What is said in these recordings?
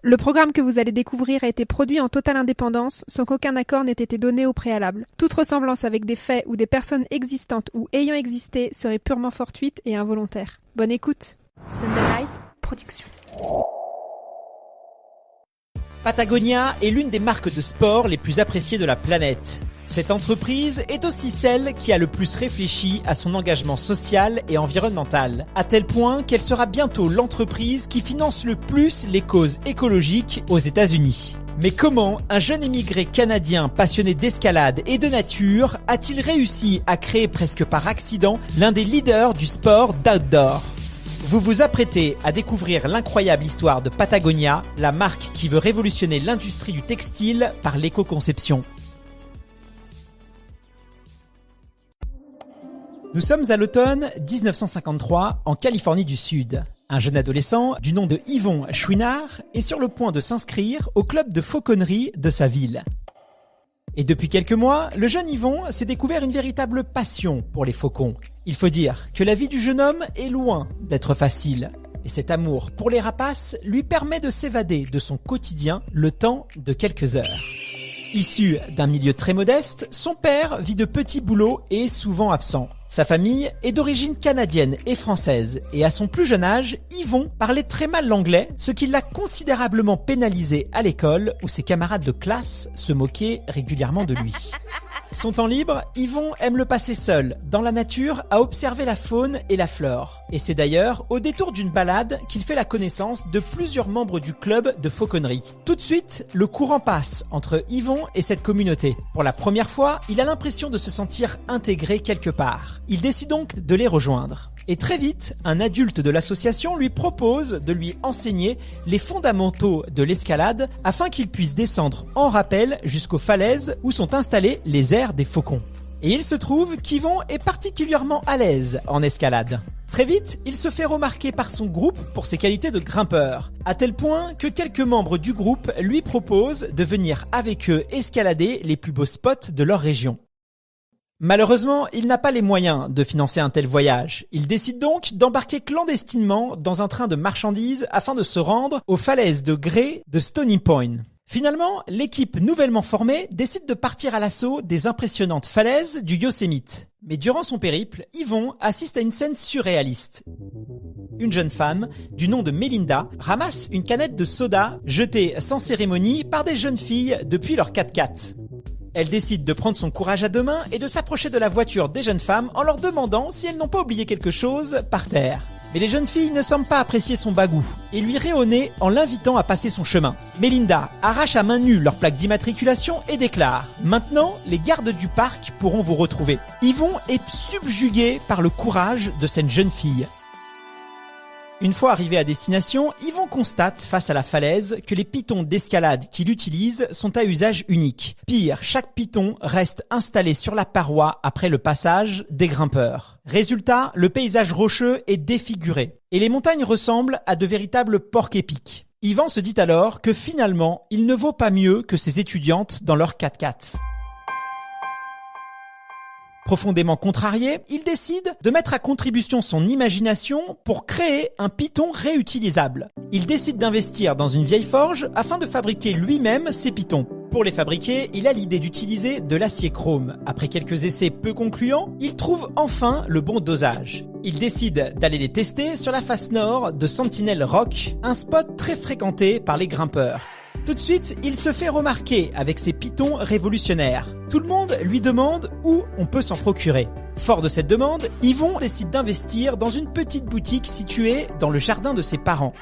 Le programme que vous allez découvrir a été produit en totale indépendance, sans qu'aucun accord n'ait été donné au préalable. Toute ressemblance avec des faits ou des personnes existantes ou ayant existé serait purement fortuite et involontaire. Bonne écoute. Sunday Night Production. Patagonia est l'une des marques de sport les plus appréciées de la planète. Cette entreprise est aussi celle qui a le plus réfléchi à son engagement social et environnemental, à tel point qu'elle sera bientôt l'entreprise qui finance le plus les causes écologiques aux États-Unis. Mais comment un jeune émigré canadien passionné d'escalade et de nature a-t-il réussi à créer presque par accident l'un des leaders du sport d'outdoor ? Vous vous apprêtez à découvrir l'incroyable histoire de Patagonia, la marque qui veut révolutionner l'industrie du textile par l'éco-conception. Nous sommes à l'automne 1953 en Californie du Sud. Un jeune adolescent du nom de Yvon Chouinard est sur le point de s'inscrire au club de fauconnerie de sa ville. Et depuis quelques mois, le jeune Yvon s'est découvert une véritable passion pour les faucons. Il faut dire que la vie du jeune homme est loin d'être facile. Et cet amour pour les rapaces lui permet de s'évader de son quotidien le temps de quelques heures. Issu d'un milieu très modeste, son père vit de petits boulots et est souvent absent. Sa famille est d'origine canadienne et française et à son plus jeune âge, Yvon parlait très mal l'anglais, ce qui l'a considérablement pénalisé à l'école où ses camarades de classe se moquaient régulièrement de lui. Son temps libre, Yvon aime le passer seul, dans la nature, à observer la faune et la flore. Et c'est d'ailleurs au détour d'une balade qu'il fait la connaissance de plusieurs membres du club de fauconnerie. Tout de suite, le courant passe entre Yvon et cette communauté. Pour la première fois, il a l'impression de se sentir intégré quelque part. Il décide donc de les rejoindre. Et très vite, un adulte de l'association lui propose de lui enseigner les fondamentaux de l'escalade afin qu'il puisse descendre en rappel jusqu'aux falaises où sont installés les aires des faucons. Et il se trouve qu'Yvon est particulièrement à l'aise en escalade. Très vite, il se fait remarquer par son groupe pour ses qualités de grimpeur, à tel point que quelques membres du groupe lui proposent de venir avec eux escalader les plus beaux spots de leur région. Malheureusement, il n'a pas les moyens de financer un tel voyage. Il décide donc d'embarquer clandestinement dans un train de marchandises afin de se rendre aux falaises de grès de Stony Point. Finalement, l'équipe nouvellement formée décide de partir à l'assaut des impressionnantes falaises du Yosemite. Mais durant son périple, Yvon assiste à une scène surréaliste. Une jeune femme, du nom de Melinda, ramasse une canette de soda jetée sans cérémonie par des jeunes filles depuis leur 4x4. Elle décide de prendre son courage à deux mains et de s'approcher de la voiture des jeunes femmes en leur demandant si elles n'ont pas oublié quelque chose par terre. Mais les jeunes filles ne semblent pas apprécier son bagou et lui rient au nez en l'invitant à passer son chemin. Melinda arrache à main nue leur plaque d'immatriculation et déclare « Maintenant, les gardes du parc pourront vous retrouver ». Yvon est subjugué par le courage de cette jeune fille. Une fois arrivé à destination, Yvon constate face à la falaise que les pitons d'escalade qu'il utilise sont à usage unique. Pire, chaque piton reste installé sur la paroi après le passage des grimpeurs. Résultat, le paysage rocheux est défiguré et les montagnes ressemblent à de véritables porcs-épics. Yvon se dit alors que finalement, il ne vaut pas mieux que ses étudiantes dans leur 4x4. Profondément contrarié, il décide de mettre à contribution son imagination pour créer un piton réutilisable. Il décide d'investir dans une vieille forge afin de fabriquer lui-même ses pitons. Pour les fabriquer, il a l'idée d'utiliser de l'acier chrome. Après quelques essais peu concluants, il trouve enfin le bon dosage. Il décide d'aller les tester sur la face nord de Sentinel Rock, un spot très fréquenté par les grimpeurs. Tout de suite, il se fait remarquer avec ses pitons révolutionnaires. Tout le monde lui demande où on peut s'en procurer. Fort de cette demande, Yvon décide d'investir dans une petite boutique située dans le jardin de ses parents.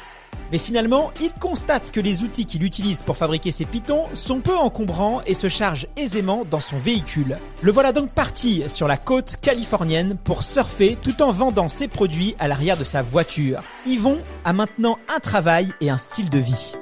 Mais finalement, il constate que les outils qu'il utilise pour fabriquer ses pitons sont peu encombrants et se chargent aisément dans son véhicule. Le voilà donc parti sur la côte californienne pour surfer tout en vendant ses produits à l'arrière de sa voiture. Yvon a maintenant un travail et un style de vie.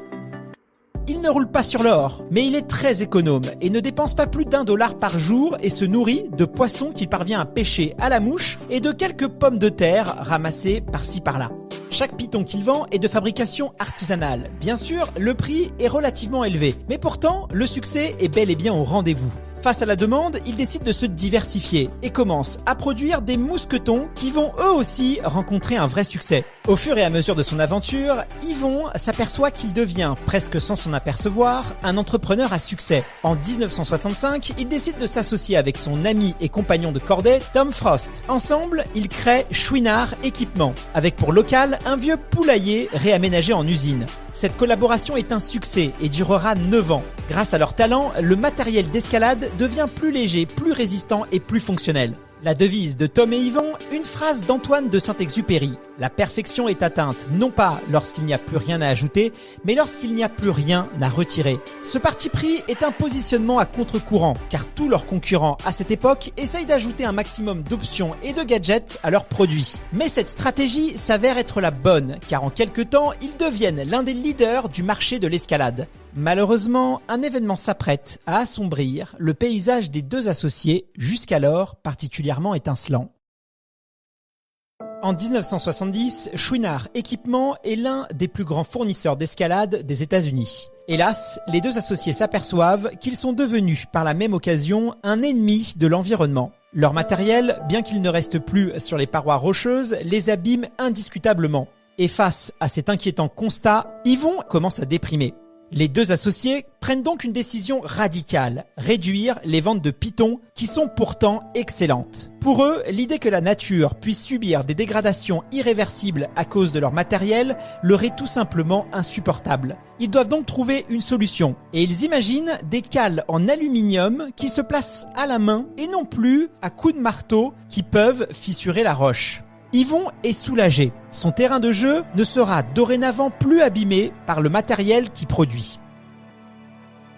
Il ne roule pas sur l'or, mais il est très économe et ne dépense pas plus d'$1 par jour et se nourrit de poissons qu'il parvient à pêcher à la mouche et de quelques pommes de terre ramassées par-ci par-là. Chaque piton qu'il vend est de fabrication artisanale. Bien sûr, le prix est relativement élevé, mais pourtant, le succès est bel et bien au rendez-vous. Face à la demande, il décide de se diversifier et commence à produire des mousquetons qui vont eux aussi rencontrer un vrai succès. Au fur et à mesure de son aventure, Yvon s'aperçoit qu'il devient, presque sans s'en apercevoir, un entrepreneur à succès. En 1965, il décide de s'associer avec son ami et compagnon de cordée, Tom Frost. Ensemble, ils créent Chouinard Équipement, avec pour local un vieux poulailler réaménagé en usine. Cette collaboration est un succès et durera 9 ans. Grâce à leur talent, le matériel d'escalade devient plus léger, plus résistant et plus fonctionnel. La devise de Tom et Yvon, une phrase d'Antoine de Saint-Exupéry. La perfection est atteinte, non pas lorsqu'il n'y a plus rien à ajouter, mais lorsqu'il n'y a plus rien à retirer. Ce parti pris est un positionnement à contre-courant, car tous leurs concurrents à cette époque essayent d'ajouter un maximum d'options et de gadgets à leurs produits. Mais cette stratégie s'avère être la bonne, car en quelque temps, ils deviennent l'un des leaders du marché de l'escalade. Malheureusement, un événement s'apprête à assombrir le paysage des deux associés, jusqu'alors particulièrement étincelant. En 1970, Chouinard Équipement est l'un des plus grands fournisseurs d'escalade des États-Unis. Hélas, les deux associés s'aperçoivent qu'ils sont devenus par la même occasion un ennemi de l'environnement. Leur matériel, bien qu'il ne reste plus sur les parois rocheuses, les abîme indiscutablement. Et face à cet inquiétant constat, Yvon commence à déprimer. Les deux associés prennent donc une décision radicale, réduire les ventes de pitons qui sont pourtant excellentes. Pour eux, l'idée que la nature puisse subir des dégradations irréversibles à cause de leur matériel leur est tout simplement insupportable. Ils doivent donc trouver une solution et ils imaginent des cales en aluminium qui se placent à la main et non plus à coups de marteau qui peuvent fissurer la roche. Yvon est soulagé. Son terrain de jeu ne sera dorénavant plus abîmé par le matériel qu'il produit.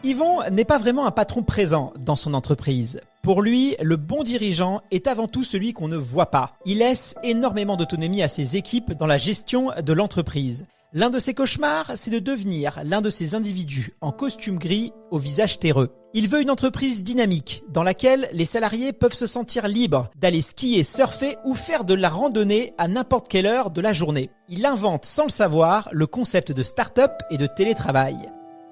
Yvon n'est pas vraiment un patron présent dans son entreprise. Pour lui, le bon dirigeant est avant tout celui qu'on ne voit pas. Il laisse énormément d'autonomie à ses équipes dans la gestion de l'entreprise. L'un de ses cauchemars, c'est de devenir l'un de ces individus en costume gris au visage terreux. Il veut une entreprise dynamique dans laquelle les salariés peuvent se sentir libres d'aller skier, surfer ou faire de la randonnée à n'importe quelle heure de la journée. Il invente sans le savoir le concept de start-up et de télétravail.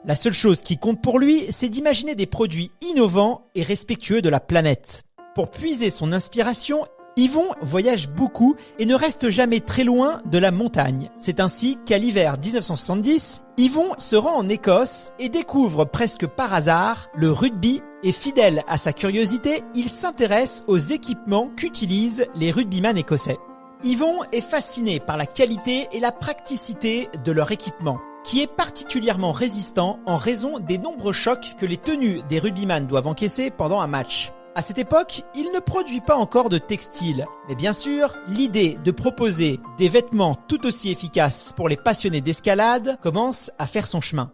La seule chose qui compte pour lui, c'est d'imaginer des produits innovants et respectueux de la planète. Pour puiser son inspiration, Yvon voyage beaucoup et ne reste jamais très loin de la montagne. C'est ainsi qu'à l'hiver 1970, Yvon se rend en Écosse et découvre presque par hasard le rugby et fidèle à sa curiosité, il s'intéresse aux équipements qu'utilisent les rugbyman écossais. Yvon est fasciné par la qualité et la praticité de leur équipement, qui est particulièrement résistant en raison des nombreux chocs que les tenues des rugbyman doivent encaisser pendant un match. À cette époque, il ne produit pas encore de textile. Mais bien sûr, l'idée de proposer des vêtements tout aussi efficaces pour les passionnés d'escalade commence à faire son chemin.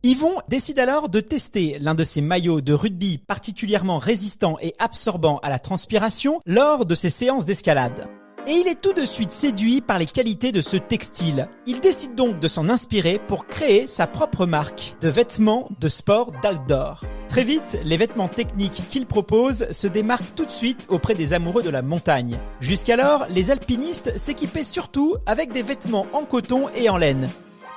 Yvon décide alors de tester l'un de ses maillots de rugby particulièrement résistant et absorbant à la transpiration lors de ses séances d'escalade. Et il est tout de suite séduit par les qualités de ce textile. Il décide donc de s'en inspirer pour créer sa propre marque de vêtements de sport d'outdoor. Très vite, les vêtements techniques qu'il propose se démarquent tout de suite auprès des amoureux de la montagne. Jusqu'alors, les alpinistes s'équipaient surtout avec des vêtements en coton et en laine.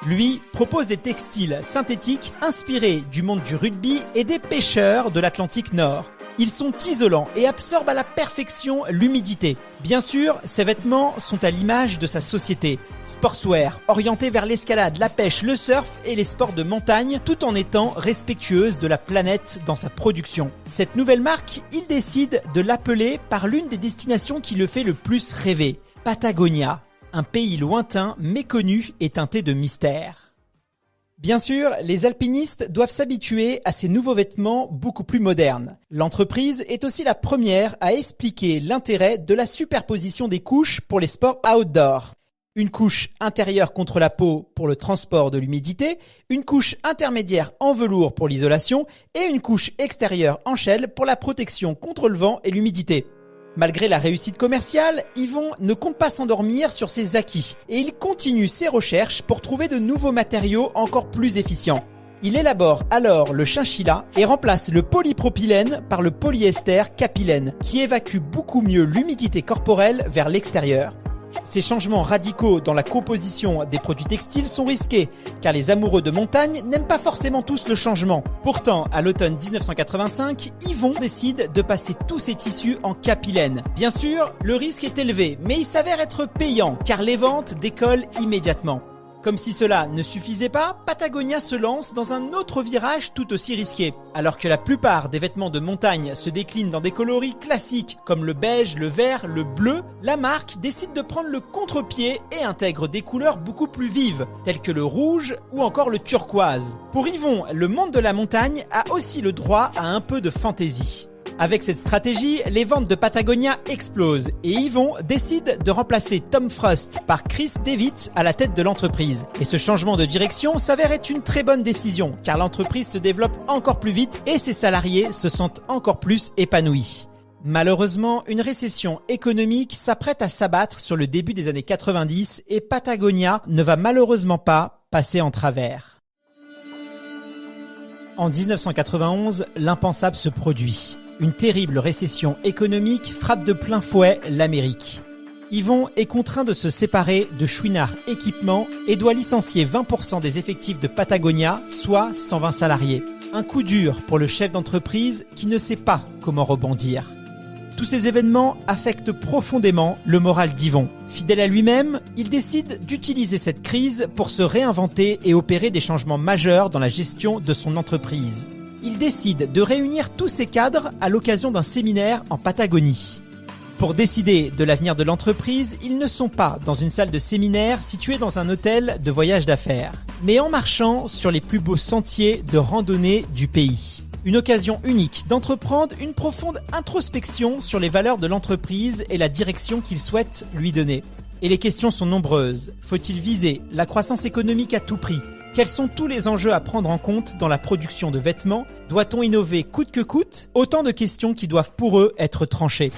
Lui propose des textiles synthétiques inspirés du monde du rugby et des pêcheurs de l'Atlantique Nord. Ils sont isolants et absorbent à la perfection l'humidité. Bien sûr, ces vêtements sont à l'image de sa société. Sportswear, orienté vers l'escalade, la pêche, le surf et les sports de montagne, tout en étant respectueuse de la planète dans sa production. Cette nouvelle marque, il décide de l'appeler par l'une des destinations qui le fait le plus rêver, Patagonia, un pays lointain, méconnu et teinté de mystère. Bien sûr, les alpinistes doivent s'habituer à ces nouveaux vêtements beaucoup plus modernes. L'entreprise est aussi la première à expliquer l'intérêt de la superposition des couches pour les sports outdoor. Une couche intérieure contre la peau pour le transport de l'humidité, une couche intermédiaire en velours pour l'isolation et une couche extérieure en chaîne pour la protection contre le vent et l'humidité. Malgré la réussite commerciale, Yvon ne compte pas s'endormir sur ses acquis et il continue ses recherches pour trouver de nouveaux matériaux encore plus efficients. Il élabore alors le chinchilla et remplace le polypropylène par le polyester capilène qui évacue beaucoup mieux l'humidité corporelle vers l'extérieur. Ces changements radicaux dans la composition des produits textiles sont risqués, car les amoureux de montagne n'aiment pas forcément tous le changement. Pourtant, à l'automne 1985, Yvon décide de passer tous ses tissus en capilène. Bien sûr, le risque est élevé, mais il s'avère être payant, car les ventes décollent immédiatement. Comme si cela ne suffisait pas, Patagonia se lance dans un autre virage tout aussi risqué. Alors que la plupart des vêtements de montagne se déclinent dans des coloris classiques comme le beige, le vert, le bleu, la marque décide de prendre le contre-pied et intègre des couleurs beaucoup plus vives, telles que le rouge ou encore le turquoise. Pour Yvon, le monde de la montagne a aussi le droit à un peu de fantaisie. Avec cette stratégie, les ventes de Patagonia explosent et Yvon décide de remplacer Tom Frost par Chris Devitt à la tête de l'entreprise. Et ce changement de direction s'avère être une très bonne décision car l'entreprise se développe encore plus vite et ses salariés se sentent encore plus épanouis. Malheureusement, une récession économique s'apprête à s'abattre sur le début des années 90 et Patagonia ne va malheureusement pas passer en travers. En 1991, l'impensable se produit. Une terrible récession économique frappe de plein fouet l'Amérique. Yvon est contraint de se séparer de Chouinard Équipement et doit licencier 20% des effectifs de Patagonia, soit 120 salariés. Un coup dur pour le chef d'entreprise qui ne sait pas comment rebondir. Tous ces événements affectent profondément le moral d'Yvon. Fidèle à lui-même, il décide d'utiliser cette crise pour se réinventer et opérer des changements majeurs dans la gestion de son entreprise. Il décide de réunir tous ses cadres à l'occasion d'un séminaire en Patagonie. Pour décider de l'avenir de l'entreprise, ils ne sont pas dans une salle de séminaire située dans un hôtel de voyage d'affaires, mais en marchant sur les plus beaux sentiers de randonnée du pays. Une occasion unique d'entreprendre une profonde introspection sur les valeurs de l'entreprise et la direction qu'il souhaite lui donner. Et les questions sont nombreuses. Faut-il viser la croissance économique à tout prix ? Quels sont tous les enjeux à prendre en compte dans la production de vêtements ? Doit-on innover coûte que coûte ? Autant de questions qui doivent pour eux être tranchées.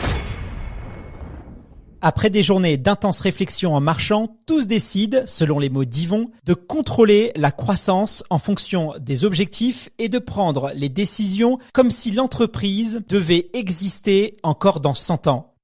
Après des journées d'intenses réflexions en marchant, tous décident, selon les mots d'Yvon, de contrôler la croissance en fonction des objectifs et de prendre les décisions comme si l'entreprise devait exister encore dans 100 ans.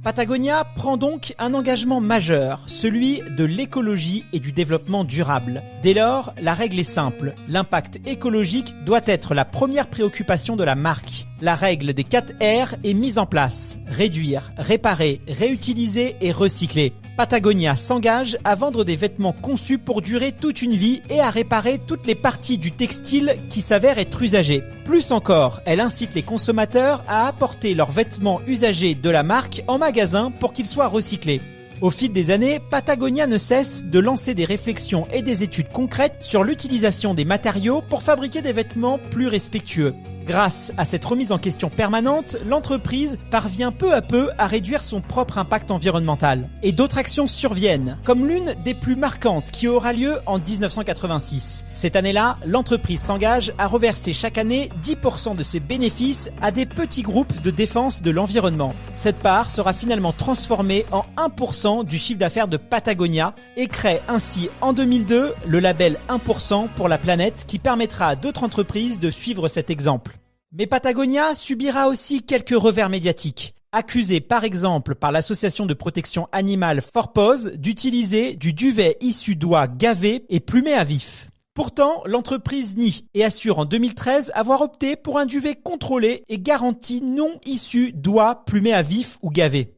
Patagonia prend donc un engagement majeur, celui de l'écologie et du développement durable. Dès lors, la règle est simple. L'impact écologique doit être la première préoccupation de la marque. La règle des 4 R est mise en place. Réduire, réparer, réutiliser et recycler. Patagonia s'engage à vendre des vêtements conçus pour durer toute une vie et à réparer toutes les parties du textile qui s'avèrent être usagées. Plus encore, elle incite les consommateurs à apporter leurs vêtements usagés de la marque en magasin pour qu'ils soient recyclés. Au fil des années, Patagonia ne cesse de lancer des réflexions et des études concrètes sur l'utilisation des matériaux pour fabriquer des vêtements plus respectueux. Grâce à cette remise en question permanente, l'entreprise parvient peu à peu à réduire son propre impact environnemental. Et d'autres actions surviennent, comme l'une des plus marquantes qui aura lieu en 1986. Cette année-là, l'entreprise s'engage à reverser chaque année 10% de ses bénéfices à des petits groupes de défense de l'environnement. Cette part sera finalement transformée en 1% du chiffre d'affaires de Patagonia et crée ainsi en 2002 le label 1% pour la planète qui permettra à d'autres entreprises de suivre cet exemple. Mais Patagonia subira aussi quelques revers médiatiques. Accusée par exemple par l'association de protection animale Forpose d'utiliser du duvet issu d'oies gavées et plumées à vif. Pourtant, l'entreprise nie et assure en 2013 avoir opté pour un duvet contrôlé et garanti non issu d'oies plumées à vif ou gavées.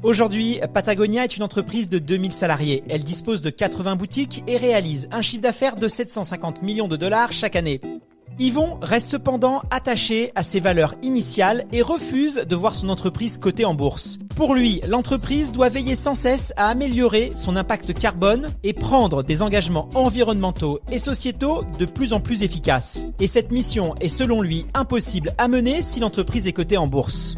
Aujourd'hui, Patagonia est une entreprise de 2000 salariés. Elle dispose de 80 boutiques et réalise un chiffre d'affaires de 750 millions de dollars chaque année. Yvon reste cependant attaché à ses valeurs initiales et refuse de voir son entreprise cotée en bourse. Pour lui, l'entreprise doit veiller sans cesse à améliorer son impact carbone et prendre des engagements environnementaux et sociétaux de plus en plus efficaces. Et cette mission est selon lui impossible à mener si l'entreprise est cotée en bourse.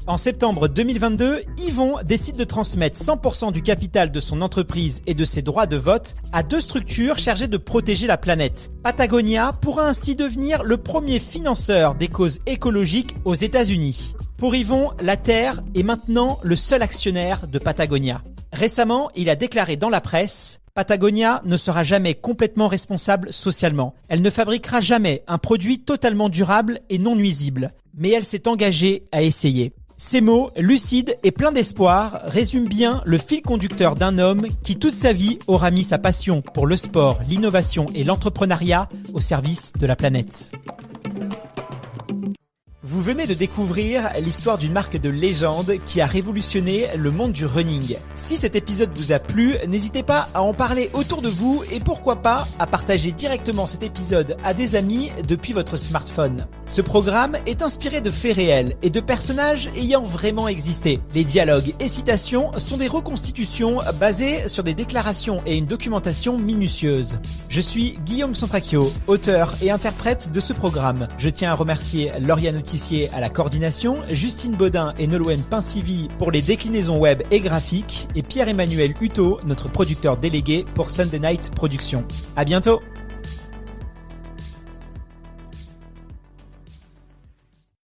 En septembre 2022, Yvon décide de transmettre 100% du capital de son entreprise et de ses droits de vote à 2 structures chargées de protéger la planète. Patagonia pourra ainsi devenir le premier financeur des causes écologiques aux États-Unis. Pour Yvon, la Terre est maintenant le seul actionnaire de Patagonia. Récemment, il a déclaré dans la presse « Patagonia ne sera jamais complètement responsable socialement. Elle ne fabriquera jamais un produit totalement durable et non nuisible. Mais elle s'est engagée à essayer. » Ces mots, lucides et pleins d'espoir, résument bien le fil conducteur d'un homme qui toute sa vie aura mis sa passion pour le sport, l'innovation et l'entrepreneuriat au service de la planète. Vous venez de découvrir l'histoire d'une marque de légende qui a révolutionné le monde du running. Si cet épisode vous a plu, n'hésitez pas à en parler autour de vous et pourquoi pas à partager directement cet épisode à des amis depuis votre smartphone. Ce programme est inspiré de faits réels et de personnages ayant vraiment existé. Les dialogues et citations sont des reconstitutions basées sur des déclarations et une documentation minutieuse. Je suis Guillaume Santracchio, auteur et interprète de ce programme. Je tiens à remercier Lauriane à la coordination, Justine Baudin et Nolwenn Pinsivi pour les déclinaisons web et graphiques et Pierre-Emmanuel Hutto, notre producteur délégué pour Sunday Night Productions. À bientôt!